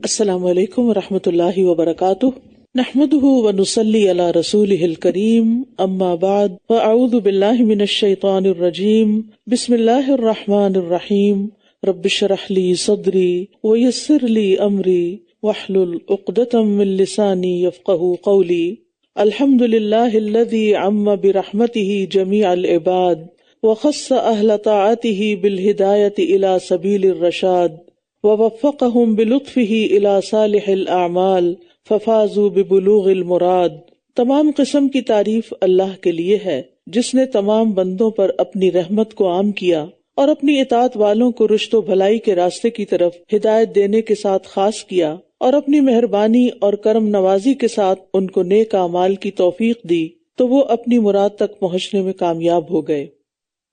السلام علیکم ورحمۃ اللہ وبرکاتہ، نحمده ونصلی علی رسولہ الکریم، اما بعد فاعوذ باللہ من الشیطان الرجیم، بسم اللہ الرحمن الرحیم، رب اشرح لی صدری ویسر لی امری واحلل عقدۃ من لسانی یفقهوا قولی۔ الحمد للہ الذی عم برحمتہ جمیع العباد وخص اہل طاعتہ بالہدایۃ الی سبیل الرشاد ووفقهم بلطفہ الی صالح الاعمال ففازوا ببلوغ المراد۔ تمام قسم کی تعریف اللہ کے لیے ہے جس نے تمام بندوں پر اپنی رحمت کو عام کیا اور اپنی اطاعت والوں کو رشد و بھلائی کے راستے کی طرف ہدایت دینے کے ساتھ خاص کیا، اور اپنی مہربانی اور کرم نوازی کے ساتھ ان کو نیک اعمال کی توفیق دی تو وہ اپنی مراد تک پہنچنے میں کامیاب ہو گئے۔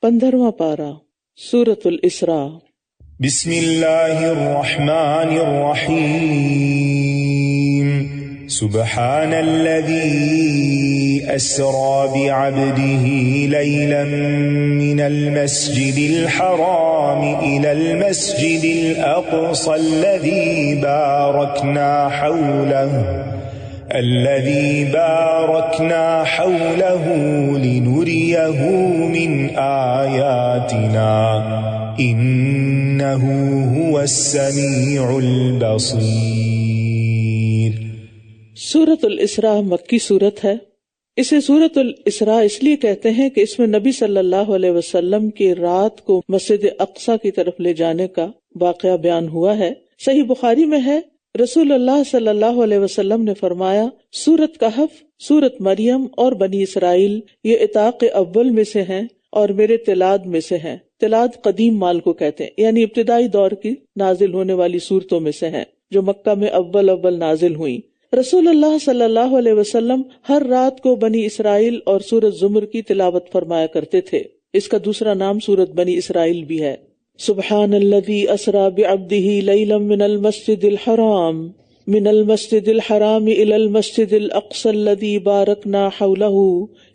15واں پارہ، سورۃ الاسراء۔ بسم اللہ الرحمن الرحیم۔ سبحان الذی اسری بعبدہ لیلا من المسجد الحرام الی المسجد الاقصی الذی بارکنا حولہ لنریہ من آیاتنا انہ هو السمیع البصیر۔ سورۃ الاسراء مکی سورت ہے۔ اسے سورۃ الاسراء اس لیے کہتے ہیں کہ اس میں نبی صلی اللہ علیہ وسلم کی رات کو مسجد اقصی کی طرف لے جانے کا واقعہ بیان ہوا ہے۔ صحیح بخاری میں ہے، رسول اللہ صلی اللہ علیہ وسلم نے فرمایا، سورۃ کہف، سورۃ مریم اور بنی اسرائیل یہ عتاق اول میں سے ہیں اور میرے تلاد میں سے ہیں۔ تلاد قدیم مال کو کہتے ہیں، یعنی ابتدائی دور کی نازل ہونے والی صورتوں میں سے ہیں جو مکہ میں اول نازل ہوئیں۔ رسول اللہ صلی اللہ علیہ وسلم ہر رات کو بنی اسرائیل اور سورۃ زمر کی تلاوت فرمایا کرتے تھے۔ اس کا دوسرا نام سورۃ بنی اسرائیل بھی ہے۔ سبحان الذی اسری بعبدہ لیلا من المسجد الحرام الی المسجد الاقصی الذی بارکنا حولہ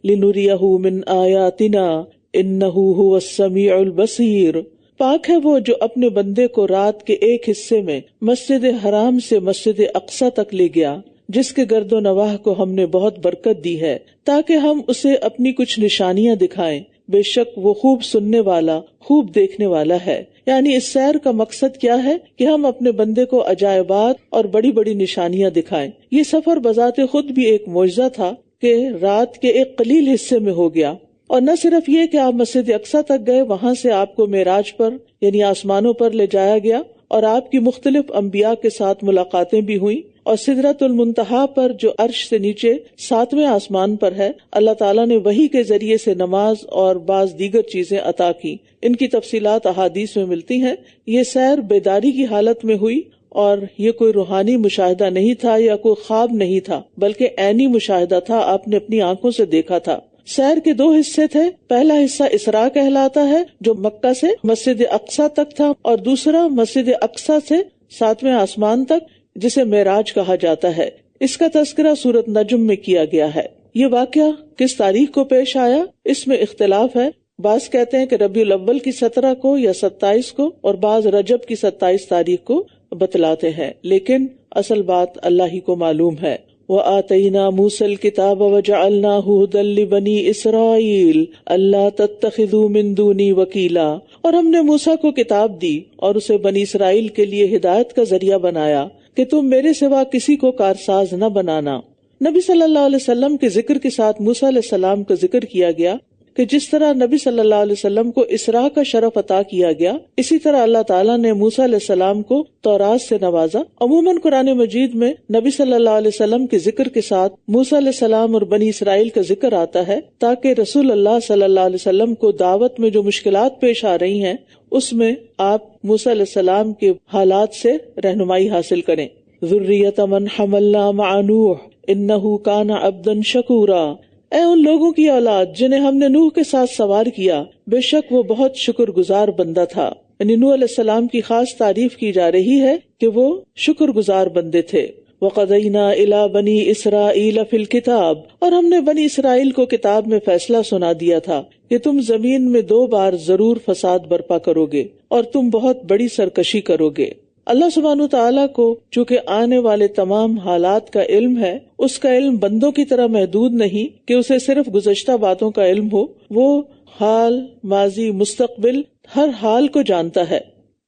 لنریہ من آیاتنا انہ هو السمیع البصیر۔ پاک ہے وہ جو اپنے بندے کو رات کے ایک حصے میں مسجد حرام سے مسجد اقصی تک لے گیا، جس کے گرد و نواح کو ہم نے بہت برکت دی ہے تاکہ ہم اسے اپنی کچھ نشانیاں دکھائیں۔ بے شک وہ خوب سننے والا، خوب دیکھنے والا ہے۔ یعنی اس سیر کا مقصد کیا ہے کہ ہم اپنے بندے کو عجائبات اور بڑی بڑی نشانیاں دکھائیں۔ یہ سفر بذات خود بھی ایک معجزہ تھا کہ رات کے ایک قلیل حصے میں ہو گیا، اور نہ صرف یہ کہ آپ مسجد اقصی تک گئے، وہاں سے آپ کو معراج پر یعنی آسمانوں پر لے جایا گیا اور آپ کی مختلف انبیاء کے ساتھ ملاقاتیں بھی ہوئیں، اور سدرۃ المنتہا پر جو عرش سے نیچے 7ویں آسمان پر ہے، اللہ تعالیٰ نے وحی کے ذریعے سے نماز اور بعض دیگر چیزیں عطا کی۔ ان کی تفصیلات احادیث میں ملتی ہیں۔ یہ سیر بیداری کی حالت میں ہوئی، اور یہ کوئی روحانی مشاہدہ نہیں تھا یا کوئی خواب نہیں تھا، بلکہ عینی مشاہدہ تھا، آپ نے اپنی آنکھوں سے دیکھا تھا۔ سیر کے 2 حصے تھے۔ پہلا حصہ اسراء کہلاتا ہے جو مکہ سے مسجد اقصی تک تھا، اور دوسرا مسجد اقصی سے 7ویں آسمان تک، جسے معراج کہا جاتا ہے۔ اس کا تذکرہ سورۃ نجم میں کیا گیا ہے۔ یہ واقعہ کس تاریخ کو پیش آیا، اس میں اختلاف ہے۔ بعض کہتے ہیں کہ ربیع الاول کی 17 کو یا 27 کو، اور بعض رجب کی 27 تاریخ کو بتلاتے ہیں، لیکن اصل بات اللہ ہی کو معلوم ہے۔ وَآتَيْنَا مُوسَى الْكِتَابَ وَجَعَلْنَاهُ هُدًى لِبَنِي إِسْرَائِيلَ أَلَّا تَتَّخِذُوا مِن دُونِي وَكِيلًا، اور ہم نے موسیٰ کو کتاب دی اور اسے بنی اسرائیل کے لیے ہدایت کا ذریعہ بنایا کہ تم میرے سوا کسی کو کارساز نہ بنانا۔ نبی صلی اللہ علیہ وسلم کے ذکر کے ساتھ موسیٰ علیہ السلام کا ذکر کیا گیا کہ جس طرح نبی صلی اللہ علیہ وسلم کو اسراء کا شرف عطا کیا گیا، اسی طرح اللہ تعالیٰ نے موسیٰ علیہ السلام کو تورات سے نوازا۔ عموماً قرآن مجید میں نبی صلی اللہ علیہ وسلم کے ذکر کے ساتھ موسیٰ علیہ السلام اور بنی اسرائیل کا ذکر آتا ہے تاکہ رسول اللہ صلی اللہ علیہ وسلم کو دعوت میں جو مشکلات پیش آ رہی ہیں اس میں آپ موسیٰ علیہ السلام کے حالات سے رہنمائی حاصل کریں۔ ذریۃ من حملنا مع نوح انہ کان عبدا شکورا، اے ان لوگوں کی اولاد جنہیں ہم نے نوح کے ساتھ سوار کیا، بے شک وہ بہت شکر گزار بندہ تھا۔ یعنی نوح علیہ السلام کی خاص تعریف کی جا رہی ہے کہ وہ شکر گزار بندے تھے۔ وَقَضَيْنَا إِلَى بَنِي إِسْرَائِيلَ فِي الْكِتَابِ، اور ہم نے بنی اسرائیل کو کتاب میں فیصلہ سنا دیا تھا کہ تم زمین میں 2 بار ضرور فساد برپا کرو گے اور تم بہت بڑی سرکشی کرو گے۔ اللہ سبحانہ وتعالیٰ کو چونکہ آنے والے تمام حالات کا علم ہے، اس کا علم بندوں کی طرح محدود نہیں کہ اسے صرف گزشتہ باتوں کا علم ہو، وہ حال، ماضی، مستقبل ہر حال کو جانتا ہے۔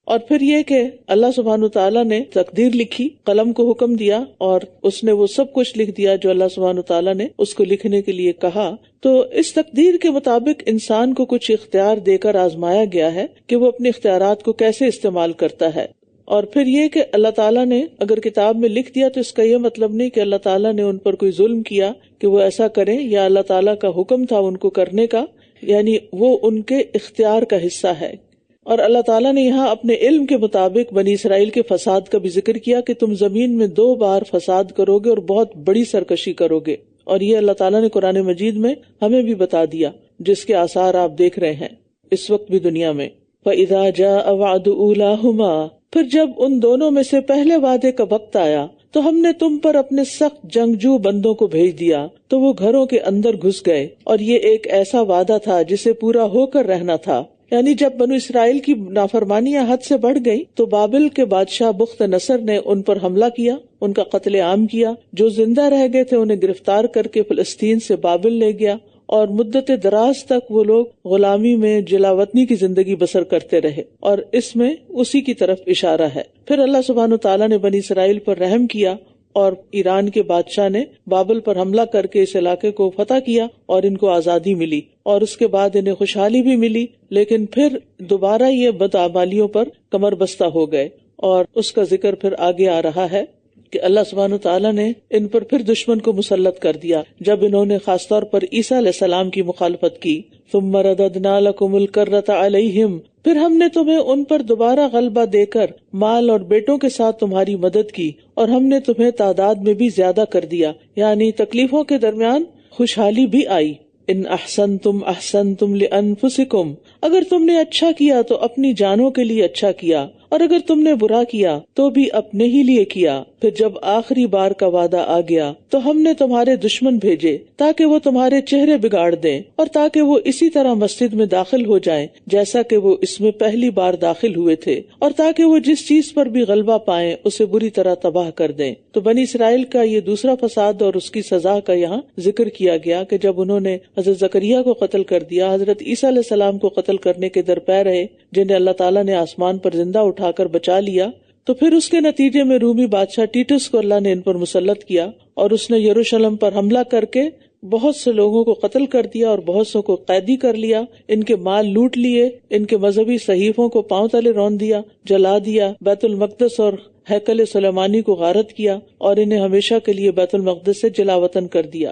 اور پھر یہ کہ اللہ سبحانہ وتعالیٰ نے تقدیر لکھی، قلم کو حکم دیا اور اس نے وہ سب کچھ لکھ دیا جو اللہ سبحانہ وتعالیٰ نے اس کو لکھنے کے لیے کہا۔ تو اس تقدیر کے مطابق انسان کو کچھ اختیار دے کر آزمایا گیا ہے کہ وہ اپنے اختیارات کو کیسے استعمال کرتا ہے۔ اور پھر یہ کہ اللہ تعالیٰ نے اگر کتاب میں لکھ دیا تو اس کا یہ مطلب نہیں کہ اللہ تعالیٰ نے ان پر کوئی ظلم کیا کہ وہ ایسا کریں، یا اللہ تعالیٰ کا حکم تھا ان کو کرنے کا، یعنی وہ ان کے اختیار کا حصہ ہے۔ اور اللہ تعالیٰ نے یہاں اپنے علم کے مطابق بنی اسرائیل کے فساد کا بھی ذکر کیا کہ تم زمین میں 2 بار فساد کرو گے اور بہت بڑی سرکشی کرو گے، اور یہ اللہ تعالیٰ نے قرآن مجید میں ہمیں بھی بتا دیا، جس کے آثار آپ دیکھ رہے ہیں اس وقت بھی دنیا میں۔ فَإِذَا جَاءَ وَعْدُ أُولَاهُمَا، پھر جب ان دونوں میں سے پہلے وعدے کا وقت آیا تو ہم نے تم پر اپنے سخت جنگجو بندوں کو بھیج دیا تو وہ گھروں کے اندر گھس گئے، اور یہ ایک ایسا وعدہ تھا جسے پورا ہو کر رہنا تھا۔ یعنی جب بنو اسرائیل کی نافرمانیاں حد سے بڑھ گئی تو بابل کے بادشاہ بخت نصر نے ان پر حملہ کیا، ان کا قتل عام کیا، جو زندہ رہ گئے تھے انہیں گرفتار کر کے فلسطین سے بابل لے گیا، اور مدت دراز تک وہ لوگ غلامی میں جلاوطنی کی زندگی بسر کرتے رہے، اور اس میں اسی کی طرف اشارہ ہے۔ پھر اللہ سبحانہ وتعالیٰ نے بنی اسرائیل پر رحم کیا اور ایران کے بادشاہ نے بابل پر حملہ کر کے اس علاقے کو فتح کیا اور ان کو آزادی ملی، اور اس کے بعد انہیں خوشحالی بھی ملی، لیکن پھر دوبارہ یہ بدعمالیوں پر کمر بستہ ہو گئے، اور اس کا ذکر پھر آگے آ رہا ہے کہ اللہ سبحانہ وتعالیٰ نے ان پر پھر دشمن کو مسلط کر دیا جب انہوں نے خاص طور پر عیسیٰ علیہ السلام کی مخالفت کی۔ ثم رددنا لکم الکرۃ علیہم، پھر ہم نے تمہیں ان پر دوبارہ غلبہ دے کر مال اور بیٹوں کے ساتھ تمہاری مدد کی، اور ہم نے تمہیں تعداد میں بھی زیادہ کر دیا، یعنی تکلیفوں کے درمیان خوشحالی بھی آئی۔ ان احسنتم احسنتم لانفسکم، اگر تم نے اچھا کیا تو اپنی جانوں کے لیے اچھا کیا، اور اگر تم نے برا کیا تو بھی اپنے ہی لیے کیا۔ پھر جب آخری بار کا وعدہ آ گیا تو ہم نے تمہارے دشمن بھیجے تاکہ وہ تمہارے چہرے بگاڑ دیں، اور تاکہ وہ اسی طرح مسجد میں داخل ہو جائیں جیسا کہ وہ اس میں پہلی بار داخل ہوئے تھے، اور تاکہ وہ جس چیز پر بھی غلبہ پائیں اسے بری طرح تباہ کر دیں۔ تو بنی اسرائیل کا یہ دوسرا فساد اور اس کی سزا کا یہاں ذکر کیا گیا کہ جب انہوں نے حضرت زکریا کو قتل کر دیا، حضرت عیسیٰ علیہ السلام کو قتل کرنے کے درپے رہے جنہیں اللہ تعالیٰ نے آسمان پر زندہ اٹھا کر بچا لیا، تو پھر اس کے نتیجے میں رومی بادشاہ ٹیٹس کو اللہ نے ان پر مسلط کیا، اور اس نے یروشلم پر حملہ کر کے بہت سے لوگوں کو قتل کر دیا اور بہت سو کو قیدی کر لیا، ان کے مال لوٹ لیے، ان کے مذہبی صحیفوں کو پاؤں تلے رون دیا، جلا دیا، بیت المقدس اور ہیکل سلیمانی کو غارت کیا، اور انہیں ہمیشہ کے لیے بیت المقدس سے جلا وطن کر دیا۔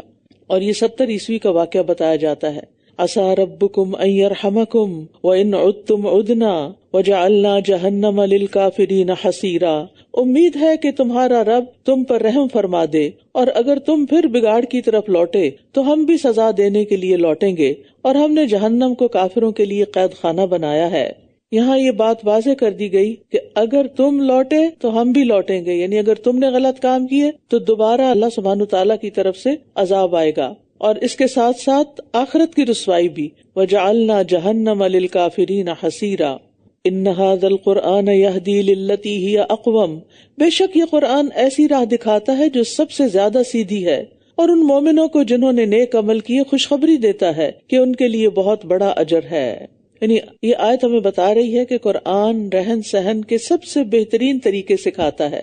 اور یہ 70 عیسوی کا واقعہ بتایا جاتا ہے۔ عسیٰ ربکم ان یرحمکم وان عدتم عدنا وجعلنا جہنم للکافرین حصیرا، امید ہے کہ تمہارا رب تم پر رحم فرما دے، اور اگر تم پھر بگاڑ کی طرف لوٹے تو ہم بھی سزا دینے کے لیے لوٹیں گے، اور ہم نے جہنم کو کافروں کے لیے قید خانہ بنایا ہے۔ یہاں یہ بات واضح کر دی گئی کہ اگر تم لوٹے تو ہم بھی لوٹیں گے، یعنی اگر تم نے غلط کام کیے تو دوبارہ اللہ سبحانہ تعالیٰ کی طرف سے عذاب آئے گا، اور اس کے ساتھ ساتھ آخرت کی رسوائی بھی۔ وَجَعَلْنَا جَهَنَّمَ لِلْكَافِرِينَ حَصِيرًا إِنَّ هَذَا الْقُرْآنَ يَهْدِي لِلَّتِي هِيَ أَقْوَمُ، بے شک یہ قرآن ایسی راہ دکھاتا ہے جو سب سے زیادہ سیدھی ہے، اور ان مومنوں کو جنہوں نے نیک عمل کیے خوشخبری دیتا ہے کہ ان کے لیے بہت بڑا اجر ہے۔ یعنی یہ آیت ہمیں بتا رہی ہے کہ قرآن رہن سہن کے سب سے بہترین طریقے سکھاتا ہے،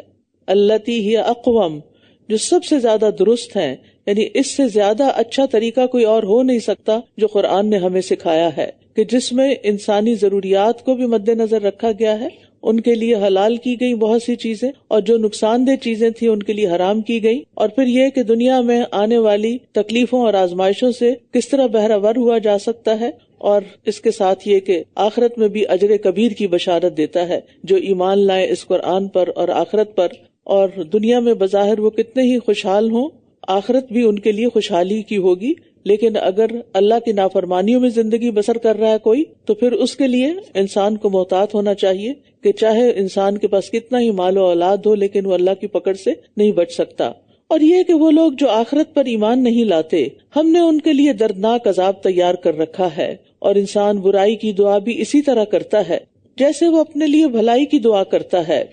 الَّتِي هِيَ أَقْوَمُ، جو سب سے زیادہ درست ہیں، یعنی اس سے زیادہ اچھا طریقہ کوئی اور ہو نہیں سکتا جو قرآن نے ہمیں سکھایا ہے، کہ جس میں انسانی ضروریات کو بھی مد نظر رکھا گیا ہے، ان کے لیے حلال کی گئی بہت سی چیزیں، اور جو نقصان دہ چیزیں تھیں ان کے لیے حرام کی گئی، اور پھر یہ کہ دنیا میں آنے والی تکلیفوں اور آزمائشوں سے کس طرح بہرہ ہوا جا سکتا ہے، اور اس کے ساتھ یہ کہ آخرت میں بھی اجر کبیر کی بشارت دیتا ہے جو ایمان لائے اس قرآن پر اور آخرت پر، اور دنیا میں بظاہر وہ کتنے ہی خوشحال ہوں، آخرت بھی ان کے لیے خوشحالی کی ہوگی، لیکن اگر اللہ کی نافرمانیوں میں زندگی بسر کر رہا ہے کوئی، تو پھر اس کے لیے انسان کو محتاط ہونا چاہیے کہ چاہے انسان کے پاس کتنا ہی مال و اولاد ہو لیکن وہ اللہ کی پکڑ سے نہیں بچ سکتا۔ اور یہ کہ وہ لوگ جو آخرت پر ایمان نہیں لاتے، ہم نے ان کے لیے دردناک عذاب تیار کر رکھا ہے، اور انسان برائی کی دعا بھی اسی طرح کرتا ہے جیسے وہ اپنے لیے بھلائی کی دعا کرتا ہے۔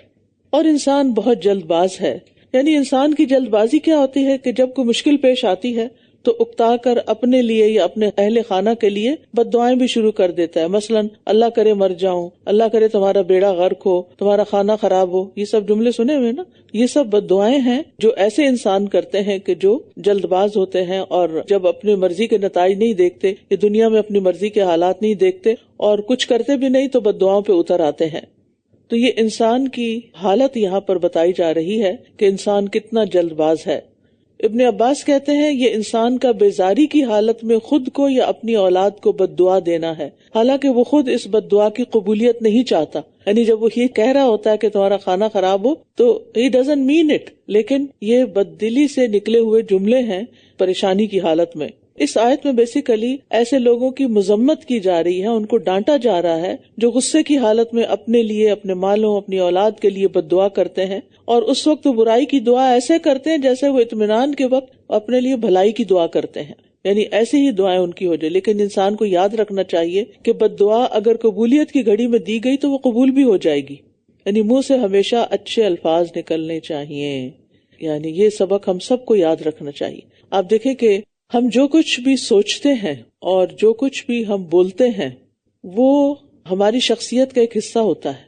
اور انسان بہت جلد باز ہے. یعنی انسان کی جلد بازی کیا ہوتی ہے کہ جب کوئی مشکل پیش آتی ہے تو اکتا کر اپنے لیے یا اپنے اہل خانہ کے لیے بد دعائیں بھی شروع کر دیتا ہے. مثلا اللہ کرے مر جاؤں، اللہ کرے تمہارا بیڑا غرق ہو، تمہارا کھانا خراب ہو. یہ سب جملے سنے ہوئے نا، یہ سب بد دعائیں ہیں جو ایسے انسان کرتے ہیں کہ جو جلد باز ہوتے ہیں اور جب اپنی مرضی کے نتائج نہیں دیکھتے، یہ دنیا میں اپنی مرضی کے حالات نہیں دیکھتے اور کچھ کرتے بھی نہیں تو بد دعاؤں پہ اتر آتے ہیں. تو یہ انسان کی حالت یہاں پر بتائی جا رہی ہے کہ انسان کتنا جلد باز ہے. ابن عباس کہتے ہیں یہ انسان کا بیزاری کی حالت میں خود کو یا اپنی اولاد کو بد دعا دینا ہے، حالانکہ وہ خود اس بد دعا کی قبولیت نہیں چاہتا. یعنی جب وہ یہ کہہ رہا ہوتا ہے کہ تمہارا کھانا خراب ہو تو he doesn't mean it، لیکن یہ بددلی سے نکلے ہوئے جملے ہیں پریشانی کی حالت میں. اس آیت میں بیسیکلی ایسے لوگوں کی مذمت کی جا رہی ہے، ان کو ڈانٹا جا رہا ہے جو غصے کی حالت میں اپنے لیے، اپنے مالوں، اپنی اولاد کے لیے بد دعا کرتے ہیں، اور اس وقت وہ برائی کی دعا ایسے کرتے ہیں جیسے وہ اطمینان کے وقت اپنے لیے بھلائی کی دعا کرتے ہیں. یعنی ایسی ہی دعائیں ان کی ہو جائے. لیکن انسان کو یاد رکھنا چاہیے کہ بد دعا اگر قبولیت کی گھڑی میں دی گئی تو وہ قبول بھی ہو جائے گی. یعنی منہ سے ہمیشہ اچھے الفاظ نکلنے چاہیے. یعنی یہ سبق ہم سب کو یاد رکھنا چاہیے. آپ دیکھیں کہ ہم جو کچھ بھی سوچتے ہیں اور جو کچھ بھی ہم بولتے ہیں وہ ہماری شخصیت کا ایک حصہ ہوتا ہے،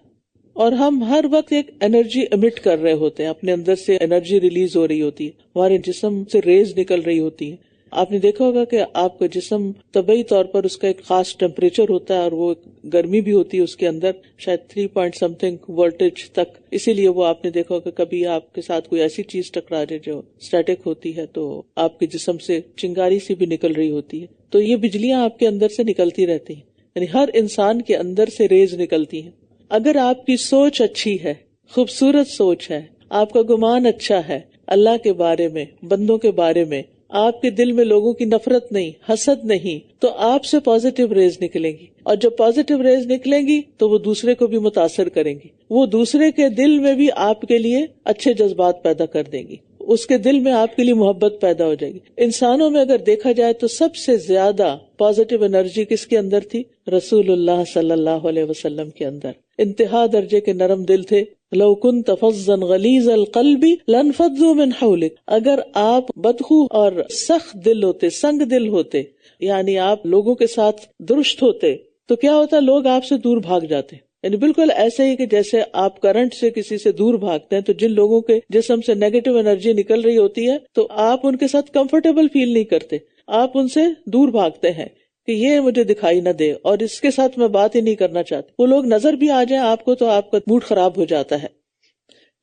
اور ہم ہر وقت ایک انرجی ایمٹ کر رہے ہوتے ہیں، اپنے اندر سے انرجی ریلیز ہو رہی ہوتی ہے، ہمارے جسم سے ریز نکل رہی ہوتی ہے. آپ نے دیکھا ہوگا کہ آپ کا جسم طبعی طور پر اس کا ایک خاص ٹیمپریچر ہوتا ہے اور وہ گرمی بھی ہوتی ہے اس کے اندر، شاید 3 point something وولٹیج تک. اسی لیے وہ آپ نے دیکھا ہوگا کبھی آپ کے ساتھ کوئی ایسی چیز ٹکرا جائے جو اسٹیٹک ہوتی ہے تو آپ کے جسم سے چنگاری سی بھی نکل رہی ہوتی ہے. تو یہ بجلیاں آپ کے اندر سے نکلتی رہتی ہیں، یعنی ہر انسان کے اندر سے ریز نکلتی ہیں. اگر آپ کی سوچ اچھی ہے، خوبصورت سوچ ہے، آپ کا گمان اچھا ہے اللہ کے بارے میں، بندوں کے بارے میں، آپ کے دل میں لوگوں کی نفرت نہیں، حسد نہیں، تو آپ سے پازیٹیو ریز نکلیں گی، اور جب پازیٹیو ریز نکلیں گی تو وہ دوسرے کو بھی متاثر کریں گی. وہ دوسرے کے دل میں بھی آپ کے لیے اچھے جذبات پیدا کر دیں گی، اس کے دل میں آپ کے لیے محبت پیدا ہو جائے گی. انسانوں میں اگر دیکھا جائے تو سب سے زیادہ پازیٹیو انرجی کس کے اندر تھی؟ رسول اللہ صلی اللہ علیہ وسلم کے اندر. انتہا درجے کے نرم دل تھے. لو كنت فظا غلیظ القلب لانفضوا من حولك. اگر آپ بدخو اور سخت دل ہوتے، سنگ دل ہوتے، یعنی آپ لوگوں کے ساتھ درست ہوتے، تو کیا ہوتا؟ لوگ آپ سے دور بھاگ جاتے. یعنی بالکل ایسے ہی کہ جیسے آپ کرنٹ سے کسی سے دور بھاگتے ہیں، تو جن لوگوں کے جسم سے نیگیٹو انرجی نکل رہی ہوتی ہے تو آپ ان کے ساتھ کمفرٹیبل فیل نہیں کرتے، آپ ان سے دور بھاگتے ہیں کہ یہ مجھے دکھائی نہ دے اور اس کے ساتھ میں بات ہی نہیں کرنا چاہتی. وہ لوگ نظر بھی آ جائیں آپ کو تو آپ کا موڈ خراب ہو جاتا ہے.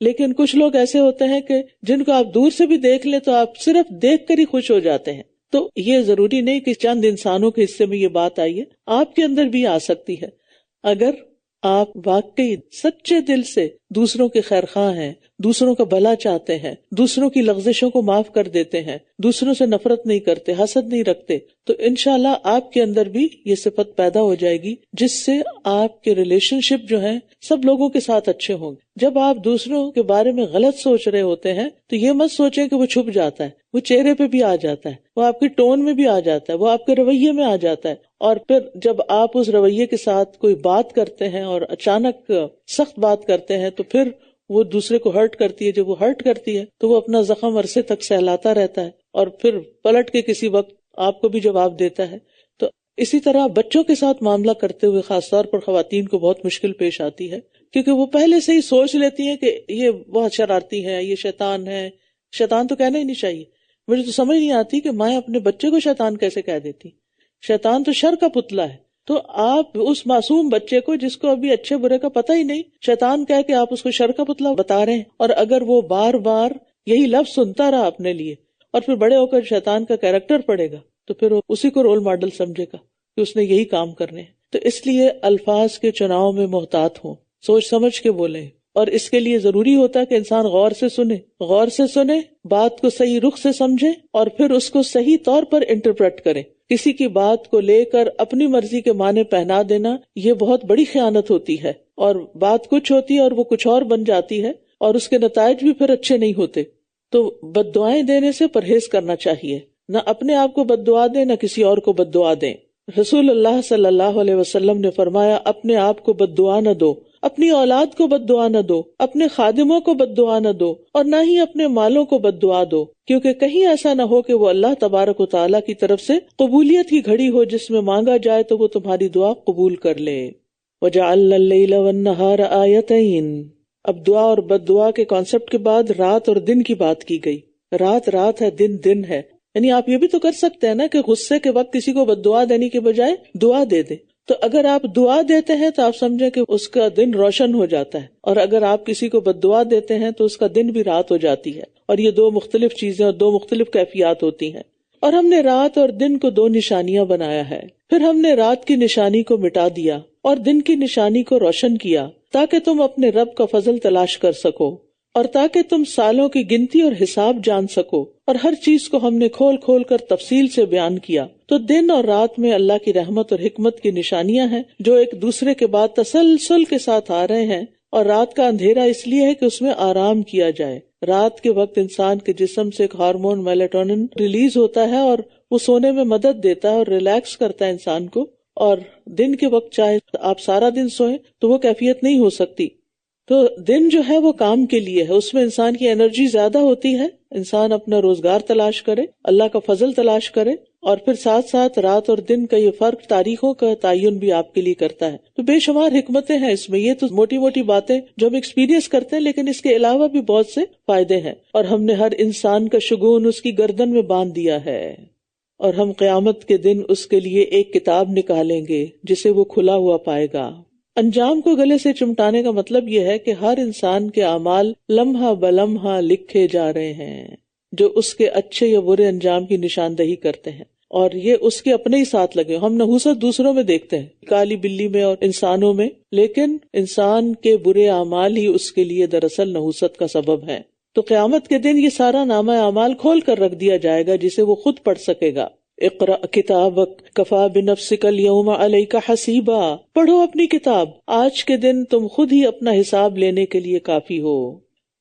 لیکن کچھ لوگ ایسے ہوتے ہیں کہ جن کو آپ دور سے بھی دیکھ لیں تو آپ صرف دیکھ کر ہی خوش ہو جاتے ہیں. تو یہ ضروری نہیں کہ چند انسانوں کے حصے میں یہ بات آئی ہے، آپ کے اندر بھی آ سکتی ہے. اگر آپ واقعی سچے دل سے دوسروں کے خیر خواہ ہیں، دوسروں کا بھلا چاہتے ہیں، دوسروں کی لغزشوں کو معاف کر دیتے ہیں، دوسروں سے نفرت نہیں کرتے، حسد نہیں رکھتے، تو انشاءاللہ آپ کے اندر بھی یہ صفت پیدا ہو جائے گی جس سے آپ کے ریلیشن شپ جو ہیں سب لوگوں کے ساتھ اچھے ہوں گے. جب آپ دوسروں کے بارے میں غلط سوچ رہے ہوتے ہیں تو یہ مت سوچیں کہ وہ چھپ جاتا ہے، وہ چہرے پہ بھی آ جاتا ہے، وہ آپ کی ٹون میں بھی آ جاتا ہے، وہ آپ کے رویے میں آ جاتا ہے. اور پھر جب آپ اس رویے کے ساتھ کوئی بات کرتے ہیں اور اچانک سخت بات کرتے ہیں تو پھر وہ دوسرے کو ہرٹ کرتی ہے. جب وہ ہرٹ کرتی ہے تو وہ اپنا زخم عرصے تک سہلاتا رہتا ہے اور پھر پلٹ کے کسی وقت آپ کو بھی جواب دیتا ہے. تو اسی طرح بچوں کے ساتھ معاملہ کرتے ہوئے خاص طور پر خواتین کو بہت مشکل پیش آتی ہے، کیونکہ وہ پہلے سے ہی سوچ لیتی ہیں کہ یہ بہت شرارتی ہے، یہ شیطان ہے. شیطان تو کہنا ہی نہیں چاہیے. مجھے تو سمجھ نہیں آتی کہ مائیں اپنے بچے کو شیطان کیسے کہہ دیتی. شیطان تو شر کا پتلا ہے. تو آپ اس معصوم بچے کو جس کو ابھی اچھے برے کا پتہ ہی نہیں، شیطان کہہ کے آپ اس کو شر کا پتلا بتا رہے ہیں. اور اگر وہ بار بار یہی لفظ سنتا رہا اپنے لیے اور پھر بڑے ہو کر شیطان کا کیریکٹر پڑے گا تو پھر وہ اسی کو رول ماڈل سمجھے گا کہ اس نے یہی کام کرنے ہیں. تو اس لیے الفاظ کے چناؤ میں محتاط ہوں، سوچ سمجھ کے بولیں. اور اس کے لیے ضروری ہوتا ہے کہ انسان غور سے سنے، بات کو صحیح رخ سے سمجھے اور پھر اس کو صحیح طور پر انٹرپریٹ کرے. کسی کی بات کو لے کر اپنی مرضی کے معنی پہنا دینا یہ بہت بڑی خیانت ہوتی ہے، اور بات کچھ ہوتی ہے اور وہ کچھ اور بن جاتی ہے اور اس کے نتائج بھی پھر اچھے نہیں ہوتے. تو بد دعائیں دینے سے پرہیز کرنا چاہیے، نہ اپنے آپ کو بد دعا دیں نہ کسی اور کو بد دعا دیں. رسول اللہ صلی اللہ علیہ وسلم نے فرمایا اپنے آپ کو بد دعا نہ دو اپنی اولاد کو بد دعا نہ دو، اپنے خادموں کو بد دعا نہ دو، اور نہ ہی اپنے مالوں کو بد دعا دو، کیونکہ کہیں ایسا نہ ہو کہ وہ اللہ تبارک و تعالیٰ کی طرف سے قبولیت کی گھڑی ہو جس میں مانگا جائے تو وہ تمہاری دعا قبول کر لے۔ وَجَعَلْنَا اللَّيْلَ وَالنَّهَارَ آیَتَيْنِ، اب دعا اور بد دعا کے کانسیپٹ کے بعد رات اور دن کی بات کی گئی۔ رات رات ہے، دن دن ہے، یعنی آپ یہ بھی تو کر سکتے ہیں نا کہ غصے کے وقت کسی کو بد دعا دینے کے بجائے دعا دے دیں، تو اگر آپ دعا دیتے ہیں تو آپ سمجھیں کہ اس کا دن روشن ہو جاتا ہے، اور اگر آپ کسی کو بد دعا دیتے ہیں تو اس کا دن بھی رات ہو جاتی ہے، اور یہ دو مختلف چیزیں اور دو مختلف کیفیات ہوتی ہیں۔ اور ہم نے رات اور دن کو دو نشانیاں بنایا ہے، پھر ہم نے رات کی نشانی کو مٹا دیا اور دن کی نشانی کو روشن کیا، تاکہ تم اپنے رب کا فضل تلاش کر سکو، اور تاکہ تم سالوں کی گنتی اور حساب جان سکو، اور ہر چیز کو ہم نے کھول کھول کر تفصیل سے بیان کیا۔ تو دن اور رات میں اللہ کی رحمت اور حکمت کی نشانیاں ہیں جو ایک دوسرے کے بعد تسلسل کے ساتھ آ رہے ہیں، اور رات کا اندھیرا اس لیے ہے کہ اس میں آرام کیا جائے۔ رات کے وقت انسان کے جسم سے ایک ہارمون میلاٹونن ریلیز ہوتا ہے اور وہ سونے میں مدد دیتا ہے اور ریلیکس کرتا ہے انسان کو، اور دن کے وقت چاہے آپ سارا دن سوئیں تو وہ کیفیت نہیں ہو سکتی۔ تو دن جو ہے وہ کام کے لیے ہے، اس میں انسان کی انرجی زیادہ ہوتی ہے، انسان اپنا روزگار تلاش کرے، اللہ کا فضل تلاش کرے، اور پھر ساتھ ساتھ رات اور دن کا یہ فرق تاریخوں کا تعین بھی آپ کے لیے کرتا ہے۔ تو بے شمار حکمتیں ہیں اس میں، یہ تو موٹی موٹی باتیں جو ہم ایکسپیرینس کرتے ہیں، لیکن اس کے علاوہ بھی بہت سے فائدے ہیں، اور ہم نے ہر انسان کا شگون اس کی گردن میں باندھ دیا ہے، اور ہم قیامت کے دن اس کے لیے ایک کتاب نکالیں گے جسے وہ کھلا ہوا پائے گا۔ انجام کو گلے سے چمٹانے کا مطلب یہ ہے کہ ہر انسان کے اعمال لمحہ بلمحہ لکھے جا رہے ہیں، جو اس کے اچھے یا برے انجام کی نشاندہی کرتے ہیں، اور یہ اس کے اپنے ہی ساتھ لگے۔ ہم نحوست دوسروں میں دیکھتے ہیں، کالی بلی میں اور انسانوں میں، لیکن انسان کے برے اعمال ہی اس کے لیے دراصل نحوست کا سبب ہے۔ تو قیامت کے دن یہ سارا نامہ اعمال کھول کر رکھ دیا جائے گا جسے وہ خود پڑھ سکے گا۔ اقرأ کتابک کفا بنفسک اليوم علیک حسیبا، پڑھو اپنی کتاب، آج کے دن تم خود ہی اپنا حساب لینے کے لیے کافی ہو۔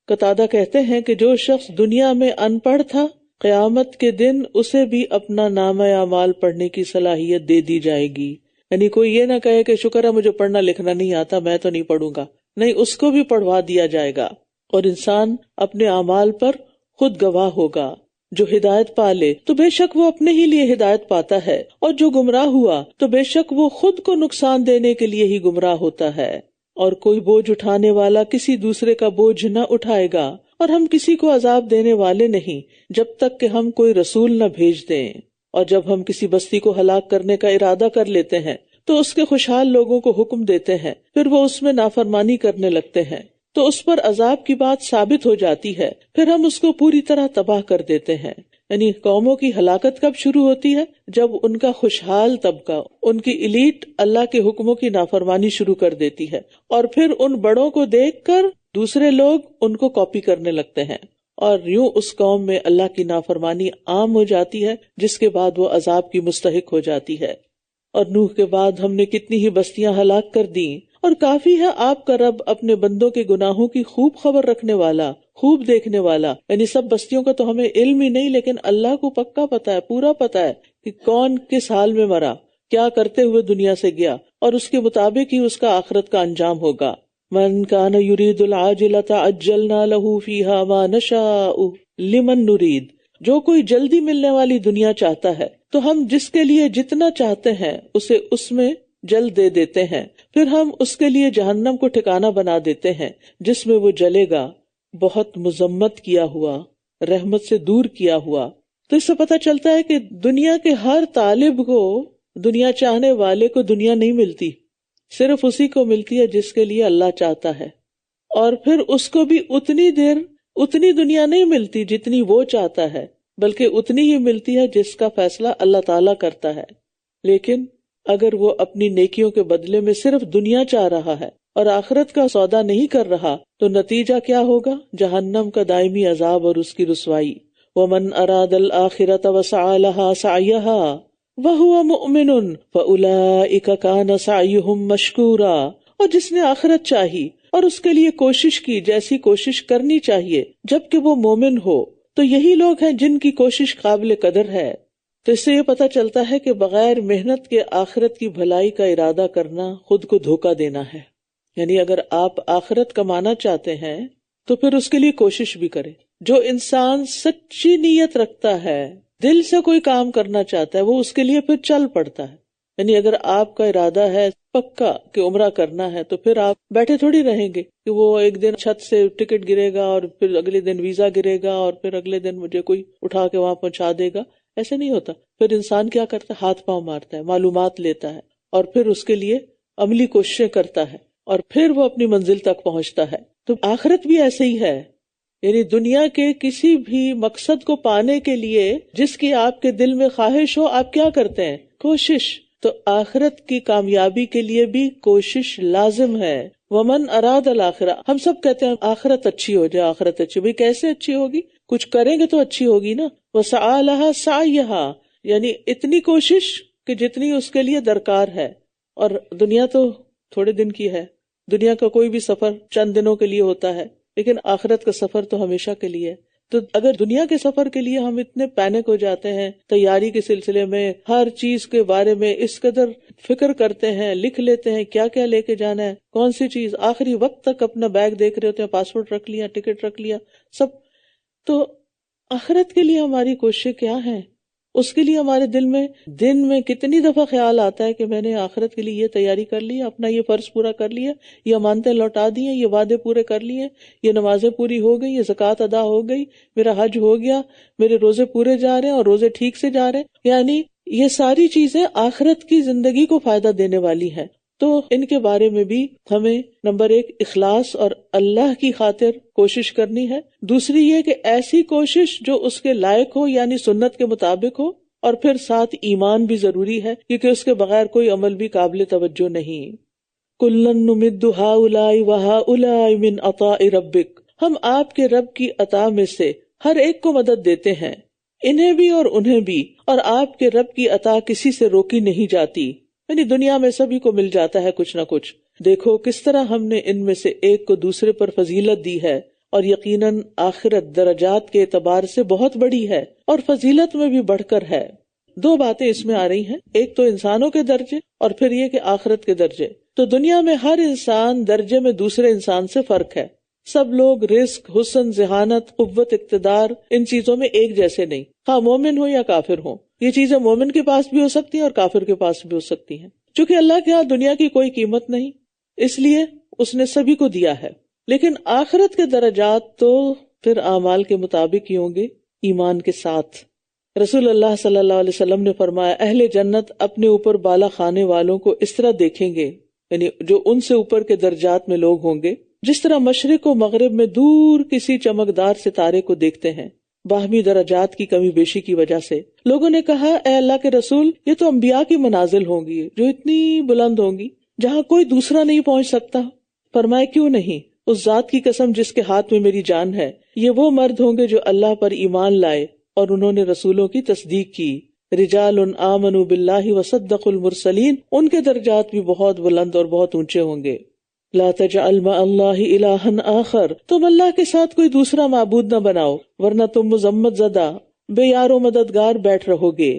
قتادہ کہتے ہیں کہ جو شخص دنیا میں ان پڑھ تھا، قیامت کے دن اسے بھی اپنا نامہ اعمال پڑھنے کی صلاحیت دے دی جائے گی۔ یعنی کوئی یہ نہ کہے کہ شکر ہے مجھے پڑھنا لکھنا نہیں آتا، میں تو نہیں پڑھوں گا، نہیں، اس کو بھی پڑھوا دیا جائے گا، اور انسان اپنے اعمال پر خود گواہ ہوگا۔ جو ہدایت پا لے تو بے شک وہ اپنے ہی لیے ہدایت پاتا ہے، اور جو گمراہ ہوا تو بے شک وہ خود کو نقصان دینے کے لیے ہی گمراہ ہوتا ہے۔ اور کوئی بوجھ اٹھانے والا کسی دوسرے کا بوجھ نہ اٹھائے گا، اور ہم کسی کو عذاب دینے والے نہیں جب تک کہ ہم کوئی رسول نہ بھیج دیں۔ اور جب ہم کسی بستی کو ہلاک کرنے کا ارادہ کر لیتے ہیں تو اس کے خوشحال لوگوں کو حکم دیتے ہیں، پھر وہ اس میں نافرمانی کرنے لگتے ہیں، تو اس پر عذاب کی بات ثابت ہو جاتی ہے، پھر ہم اس کو پوری طرح تباہ کر دیتے ہیں۔ یعنی قوموں کی ہلاکت کب شروع ہوتی ہے؟ جب ان کا خوشحال طبقہ، ان کی ایلیٹ اللہ کے حکموں کی نافرمانی شروع کر دیتی ہے، اور پھر ان بڑوں کو دیکھ کر دوسرے لوگ ان کو کاپی کرنے لگتے ہیں، اور یوں اس قوم میں اللہ کی نافرمانی عام ہو جاتی ہے، جس کے بعد وہ عذاب کی مستحق ہو جاتی ہے۔ اور نوح کے بعد ہم نے کتنی ہی بستیاں ہلاک کر دیں، اور کافی ہے آپ کا رب اپنے بندوں کے گناہوں کی خوب خبر رکھنے والا، خوب دیکھنے والا۔ یعنی سب بستیوں کا تو ہمیں علم ہی نہیں، لیکن اللہ کو پکا پتا ہے، پورا پتا ہے کہ کون کس حال میں مرا، کیا کرتے ہوئے دنیا سے گیا، اور اس کے مطابق ہی اس کا آخرت کا انجام ہوگا۔ من کان یرید العاجلۃ عجلنا له فیہا ما نشاء لمن نرید، جو کوئی جلدی ملنے والی دنیا چاہتا ہے تو ہم جس کے لیے جتنا چاہتے ہیں اسے اس میں جلد دے دیتے ہیں، پھر ہم اس کے لیے جہنم کو ٹھکانہ بنا دیتے ہیں جس میں وہ جلے گا، بہت مذمت کیا ہوا، رحمت سے دور کیا ہوا۔ تو اس سے پتہ چلتا ہے کہ دنیا کے ہر طالب کو، دنیا چاہنے والے کو دنیا نہیں ملتی، صرف اسی کو ملتی ہے جس کے لیے اللہ چاہتا ہے، اور پھر اس کو بھی اتنی دیر اتنی دنیا نہیں ملتی جتنی وہ چاہتا ہے، بلکہ اتنی ہی ملتی ہے جس کا فیصلہ اللہ تعالیٰ کرتا ہے۔ لیکن اگر وہ اپنی نیکیوں کے بدلے میں صرف دنیا چاہ رہا ہے اور آخرت کا سودا نہیں کر رہا تو نتیجہ کیا ہوگا؟ جہنم کا دائمی عذاب اور اس کی رسوائی۔ وَمَنْ أَرَادَ الْآخِرَةَ وَسَعَى لَهَا سَعْيَهَا وَهُوَ مُؤْمِنٌ فَأُولَئِكَ كَانَ سَعْيُهُمْ مَشْكُورًا، اور جس نے آخرت چاہی اور اس کے لیے کوشش کی جیسی کوشش کرنی چاہیے جبکہ وہ مومن ہو، تو یہی لوگ ہیں جن کی کوشش قابل قدر ہے۔ تو اس سے یہ پتہ چلتا ہے کہ بغیر محنت کے آخرت کی بھلائی کا ارادہ کرنا خود کو دھوکہ دینا ہے۔ یعنی اگر آپ آخرت کمانا چاہتے ہیں تو پھر اس کے لیے کوشش بھی کریں. جو انسان سچی نیت رکھتا ہے، دل سے کوئی کام کرنا چاہتا ہے، وہ اس کے لیے پھر چل پڑتا ہے. یعنی اگر آپ کا ارادہ ہے پکا کہ عمرہ کرنا ہے تو پھر آپ بیٹھے تھوڑی رہیں گے کہ وہ ایک دن چھت سے ٹکٹ گرے گا اور پھر اگلے دن ویزا گرے گا اور پھر اگلے دن مجھے کوئی اٹھا کے وہاں پہنچا دے گا. ایسے نہیں ہوتا. پھر انسان کیا کرتا ہے؟ ہاتھ پاؤں مارتا ہے، معلومات لیتا ہے اور پھر اس کے لیے عملی کوششیں کرتا ہے اور پھر وہ اپنی منزل تک پہنچتا ہے. تو آخرت بھی ایسے ہی ہے. یعنی دنیا کے کسی بھی مقصد کو پانے کے لیے جس کی آپ کے دل میں خواہش ہو، آپ کیا کرتے ہیں؟ کوشش. تو آخرت کی کامیابی کے لیے بھی کوشش لازم ہے. ومن اراد الآخرہ، ہم سب کہتے ہیں آخرت اچھی ہو جائے، آخرت اچھی. بھئی کیسے اچھی ہوگی؟ کچھ کریں گے تو اچھی ہوگی نا. وسعی لہا سعیہا، یعنی اتنی کوشش کہ جتنی اس کے لیے درکار ہے. اور دنیا تو تھوڑے دن کی ہے، دنیا کا کوئی بھی سفر چند دنوں کے لیے ہوتا ہے، لیکن آخرت کا سفر تو ہمیشہ کے لیے ہے. تو اگر دنیا کے سفر کے لیے ہم اتنے پینک ہو جاتے ہیں، تیاری کے سلسلے میں ہر چیز کے بارے میں اس قدر فکر کرتے ہیں، لکھ لیتے ہیں کیا کیا لے کے جانا ہے، کون سی چیز، آخری وقت تک اپنا بیگ دیکھ رہے ہوتے ہیں، پاسپورٹ رکھ لیا، ٹکٹ رکھ لیا، سب. تو آخرت کے لیے ہماری کوششیں کیا ہیں؟ اس کے لیے ہمارے دل میں دن میں کتنی دفعہ خیال آتا ہے کہ میں نے آخرت کے لیے یہ تیاری کر لی، اپنا یہ فرض پورا کر لیا، یہ امانتیں لوٹا دی ہیں، یہ وعدے پورے کر لیے، یہ نمازیں پوری ہو گئی، یہ زکوٰۃ ادا ہو گئی، میرا حج ہو گیا، میرے روزے پورے جا رہے ہیں اور روزے ٹھیک سے جا رہے ہیں. یعنی یہ ساری چیزیں آخرت کی زندگی کو فائدہ دینے والی ہیں. تو ان کے بارے میں بھی ہمیں نمبر 1 اخلاص اور اللہ کی خاطر کوشش کرنی ہے. دوسری یہ کہ ایسی کوشش جو اس کے لائق ہو، یعنی سنت کے مطابق ہو، اور پھر ساتھ ایمان بھی ضروری ہے کیونکہ اس کے بغیر کوئی عمل بھی قابل توجہ نہیں. کُلًّا نُمِدُّ هَٰؤُلَاءِ وَهَٰؤُلَاءِ مِنْ عَطَاءِ رَبِّكَ، ہم آپ کے رب کی عطا میں سے ہر ایک کو مدد دیتے ہیں، انہیں بھی اور انہیں بھی، اور آپ کے رب کی عطا کسی سے روکی نہیں جاتی. یعنی دنیا میں سبھی کو مل جاتا ہے کچھ نہ کچھ. دیکھو کس طرح ہم نے ان میں سے ایک کو دوسرے پر فضیلت دی ہے، اور یقیناً آخرت درجات کے اعتبار سے بہت بڑی ہے اور فضیلت میں بھی بڑھ کر ہے. 2 باتیں اس میں آ رہی ہیں، ایک تو انسانوں کے درجے اور پھر یہ کہ آخرت کے درجے. تو دنیا میں ہر انسان درجے میں دوسرے انسان سے فرق ہے. سب لوگ رزق، حسن، ذہانت، قوت، اقتدار، ان چیزوں میں ایک جیسے نہیں، خواہ مومن ہو یا کافر ہو. یہ چیزیں مومن کے پاس بھی ہو سکتی ہیں اور کافر کے پاس بھی ہو سکتی ہیں. چونکہ اللہ کے ہاں دنیا کی کوئی قیمت نہیں، اس لیے اس نے سبھی کو دیا ہے. لیکن آخرت کے درجات تو پھر اعمال کے مطابق ہی ہوں گے، ایمان کے ساتھ. رسول اللہ صلی اللہ علیہ وسلم نے فرمایا، اہل جنت اپنے اوپر بالا خانے والوں کو اس طرح دیکھیں گے، یعنی جو ان سے اوپر کے درجات میں لوگ ہوں گے، جس طرح مشرق و مغرب میں دور کسی چمکدار ستارے کو دیکھتے ہیں. باہمی درجات کی کمی بیشی کی وجہ سے لوگوں نے کہا، اے اللہ کے رسول، یہ تو انبیاء کی منازل ہوں گی جو اتنی بلند ہوں گی جہاں کوئی دوسرا نہیں پہنچ سکتا. فرمائے کیوں نہیں، اس ذات کی قسم جس کے ہاتھ میں میری جان ہے، یہ وہ مرد ہوں گے جو اللہ پر ایمان لائے اور انہوں نے رسولوں کی تصدیق کی. رجال آمنوا باللہ وصدقوا المرسلین، ان کے درجات بھی بہت بلند اور بہت اونچے ہوں گے. لا تجعل مع اللہ الہا آخر، تم اللہ کے ساتھ کوئی دوسرا معبود نہ بناؤ ورنہ تم مذمت زدہ، بے یار و مددگار بیٹھ رہو گے.